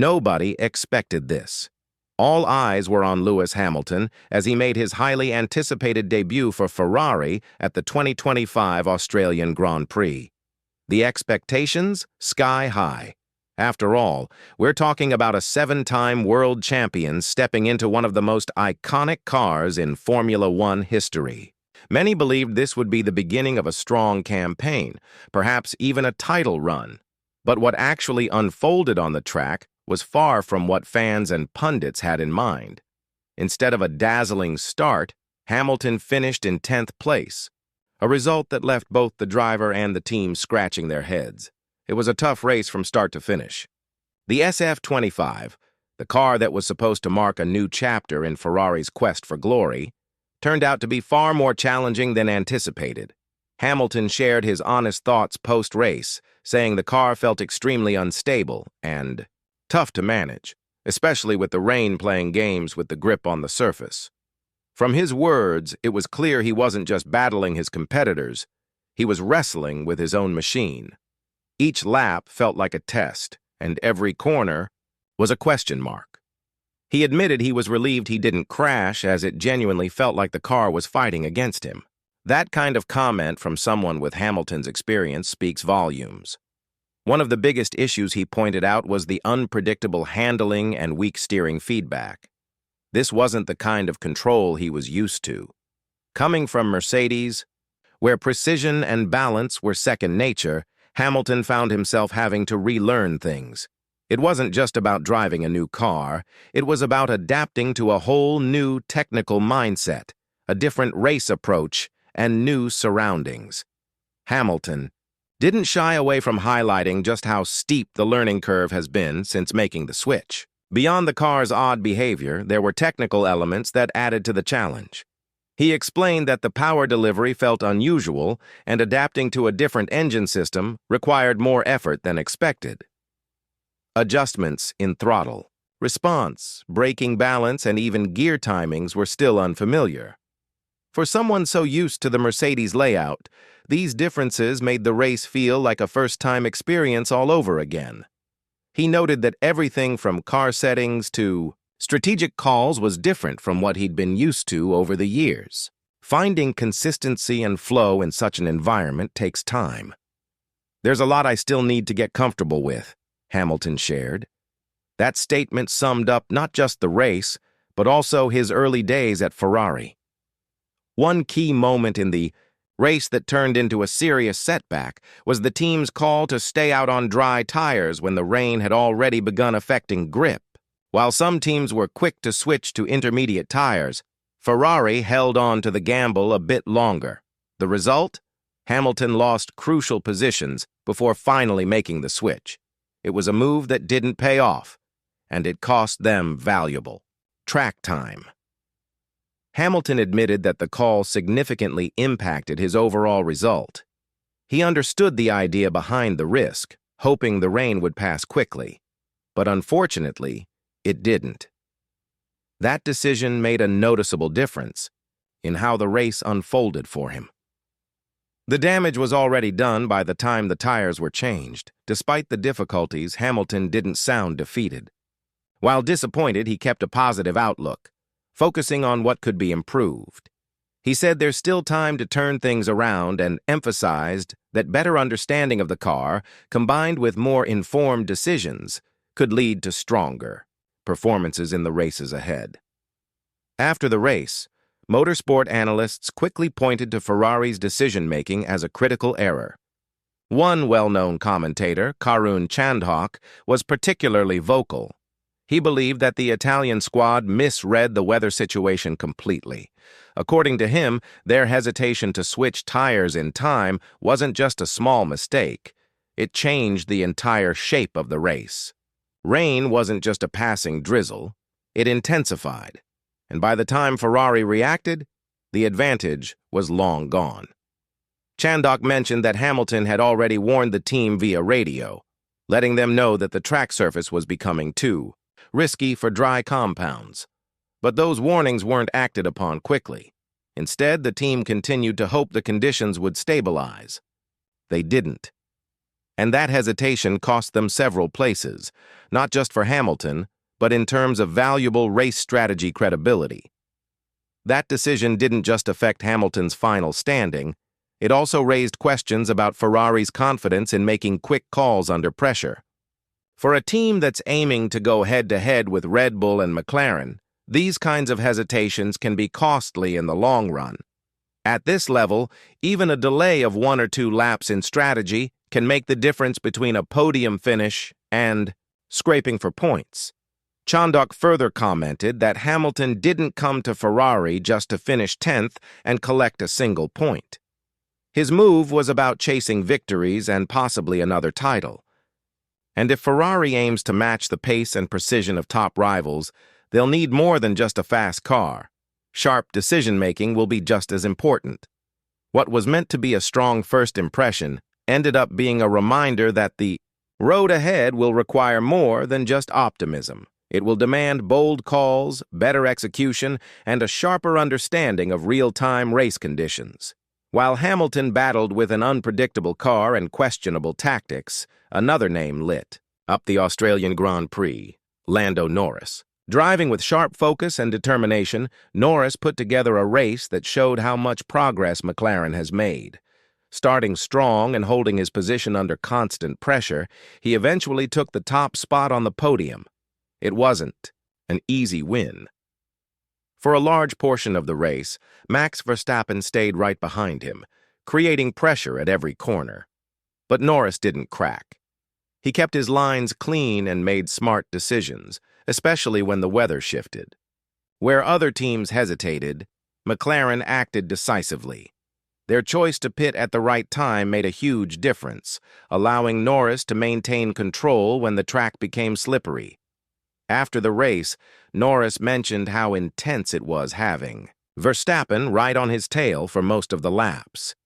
Nobody expected this. All eyes were on Lewis Hamilton as he made his highly anticipated debut for Ferrari at the 2025 Australian Grand Prix. The expectations, sky high. After all, we're talking about a 7-time world champion stepping into one of the most iconic cars in Formula One history. Many believed this would be the beginning of a strong campaign, perhaps even a title run. But what actually unfolded on the track was far from what fans and pundits had in mind. Instead of a dazzling start, Hamilton finished in 10th place, a result that left both the driver and the team scratching their heads. It was a tough race from start to finish. The SF-25, the car that was supposed to mark a new chapter in Ferrari's quest for glory, turned out to be far more challenging than anticipated. Hamilton shared his honest thoughts post-race, saying the car felt extremely unstable and tough to manage, especially with the rain playing games with the grip on the surface. From his words, it was clear he wasn't just battling his competitors, he was wrestling with his own machine. Each lap felt like a test, and every corner was a question mark. He admitted he was relieved he didn't crash, as it genuinely felt like the car was fighting against him. That kind of comment from someone with Hamilton's experience speaks volumes. One of the biggest issues he pointed out was the unpredictable handling and weak steering feedback. This wasn't the kind of control he was used to. Coming from Mercedes, where precision and balance were second nature, Hamilton found himself having to relearn things. It wasn't just about driving a new car, it was about adapting to a whole new technical mindset, a different race approach, and new surroundings. Hamilton didn't shy away from highlighting just how steep the learning curve has been since making the switch. Beyond the car's odd behavior, there were technical elements that added to the challenge. He explained that the power delivery felt unusual and adapting to a different engine system required more effort than expected. Adjustments in throttle, response, braking balance, and even gear timings were still unfamiliar. For someone so used to the Mercedes layout, these differences made the race feel like a first-time experience all over again. He noted that everything from car settings to strategic calls was different from what he'd been used to over the years. Finding consistency and flow in such an environment takes time. "There's a lot I still need to get comfortable with," Hamilton shared. That statement summed up not just the race, but also his early days at Ferrari. One key moment in the race that turned into a serious setback was the team's call to stay out on dry tires when the rain had already begun affecting grip. While some teams were quick to switch to intermediate tires, Ferrari held on to the gamble a bit longer. The result? Hamilton lost crucial positions before finally making the switch. It was a move that didn't pay off, and it cost them valuable track time. Hamilton admitted that the call significantly impacted his overall result. He understood the idea behind the risk, hoping the rain would pass quickly. But unfortunately, it didn't. That decision made a noticeable difference in how the race unfolded for him. The damage was already done by the time the tires were changed. Despite the difficulties, Hamilton didn't sound defeated. While disappointed, he kept a positive outlook, focusing on what could be improved. He said there's still time to turn things around and emphasized that better understanding of the car, combined with more informed decisions, could lead to stronger performances in the races ahead. After the race, motorsport analysts quickly pointed to Ferrari's decision-making as a critical error. One well-known commentator, Karun Chandhok, was particularly vocal. He believed that the Italian squad misread the weather situation completely. According to him, their hesitation to switch tires in time wasn't just a small mistake. It changed the entire shape of the race. Rain wasn't just a passing drizzle, it intensified. And by the time Ferrari reacted, the advantage was long gone. Chandhok mentioned that Hamilton had already warned the team via radio, letting them know that the track surface was becoming too risky for dry compounds. But those warnings weren't acted upon quickly. Instead, the team continued to hope the conditions would stabilize. They didn't. and that hesitation cost them several places, not just for Hamilton, but in terms of valuable race strategy credibility. That decision didn't just affect Hamilton's final standing, it also raised questions about Ferrari's confidence in making quick calls under pressure. For a team that's aiming to go head-to-head with Red Bull and McLaren, these kinds of hesitations can be costly in the long run. At this level, even a delay of 1 or 2 laps in strategy can make the difference between a podium finish and scraping for points. Chandok further commented that Hamilton didn't come to Ferrari just to finish 10th and collect a single point. His move was about chasing victories and possibly another title. And if Ferrari aims to match the pace and precision of top rivals, they'll need more than just a fast car. Sharp decision-making will be just as important. What was meant to be a strong first impression ended up being a reminder that the road ahead will require more than just optimism. It will demand bold calls, better execution, and a sharper understanding of real-time race conditions. While Hamilton battled with an unpredictable car and questionable tactics, another name lit up the Australian Grand Prix, Lando Norris. Driving with sharp focus and determination, Norris put together a race that showed how much progress McLaren has made. Starting strong and holding his position under constant pressure, he eventually took the top spot on the podium. It wasn't an easy win. For a large portion of the race, Max Verstappen stayed right behind him, creating pressure at every corner. But Norris didn't crack. He kept his lines clean and made smart decisions, especially when the weather shifted. Where other teams hesitated, McLaren acted decisively. Their choice to pit at the right time made a huge difference, allowing Norris to maintain control when the track became slippery. After the race, Norris mentioned how intense it was having Verstappen right on his tail for most of the laps.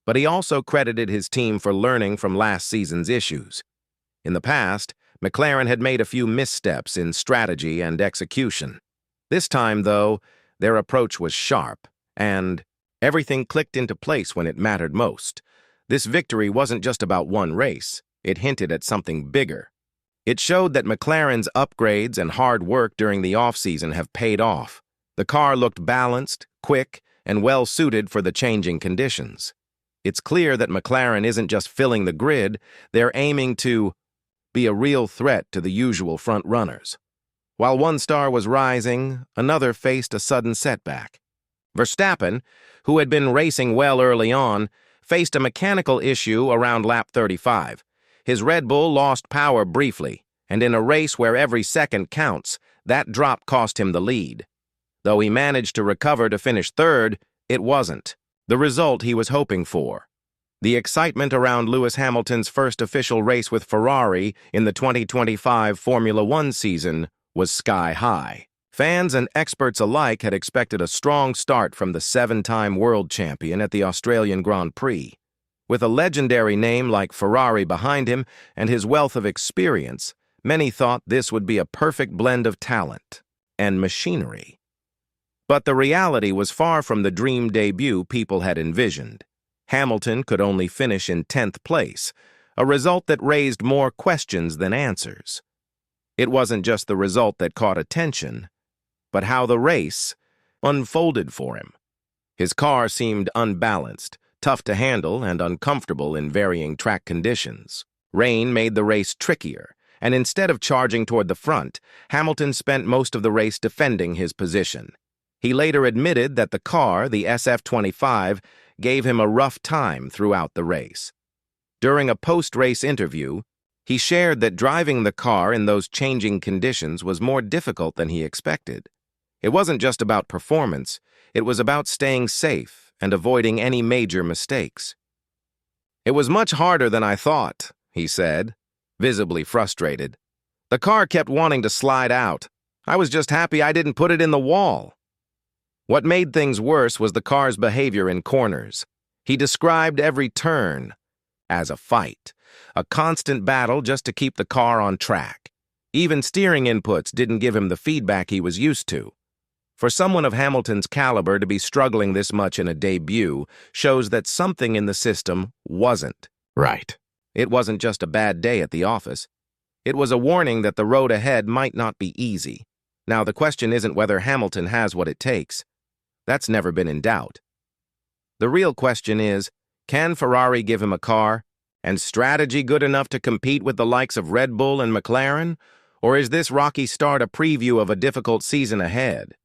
But he also credited his team for learning from last season's issues. In the past, McLaren had made a few missteps in strategy and execution. This time, though, their approach was sharp, and everything clicked into place when it mattered most. This victory wasn't just about one race. It hinted at something bigger. It showed that McLaren's upgrades and hard work during the off-season have paid off. The car looked balanced, quick, and well-suited for the changing conditions. It's clear that McLaren isn't just filling the grid, they're aiming to be a real threat to the usual front-runners. While one star was rising, another faced a sudden setback. Verstappen, who had been racing well early on, faced a mechanical issue around lap 35. His Red Bull lost power briefly, and in a race where every second counts, that drop cost him the lead. Though he managed to recover to finish third, it wasn't the result he was hoping for. The excitement around Lewis Hamilton's first official race with Ferrari in the 2025 Formula One season was sky high. Fans and experts alike had expected a strong start from the 7-time world champion at the Australian Grand Prix. With a legendary name like Ferrari behind him and his wealth of experience, many thought this would be a perfect blend of talent and machinery. But the reality was far from the dream debut people had envisioned. Hamilton could only finish in 10th place, a result that raised more questions than answers. It wasn't just the result that caught attention, but how the race unfolded for him. His car seemed unbalanced, tough to handle, and uncomfortable in varying track conditions. Rain made the race trickier, and instead of charging toward the front, Hamilton spent most of the race defending his position. He later admitted that the car, the SF-25, gave him a rough time throughout the race. During a post-race interview, he shared that driving the car in those changing conditions was more difficult than he expected. It wasn't just about performance, it was about staying safe and avoiding any major mistakes. "It was much harder than I thought," he said, visibly frustrated. "The car kept wanting to slide out. I was just happy I didn't put it in the wall." What made things worse was the car's behavior in corners. He described every turn as a fight, a constant battle just to keep the car on track. Even steering inputs didn't give him the feedback he was used to. For someone of Hamilton's caliber to be struggling this much in a debut shows that something in the system wasn't right. It wasn't just a bad day at the office. It was a warning that the road ahead might not be easy. Now, the question isn't whether Hamilton has what it takes. That's never been in doubt. The real question is, can Ferrari give him a car and strategy good enough to compete with the likes of Red Bull and McLaren? Or is this rocky start a preview of a difficult season ahead?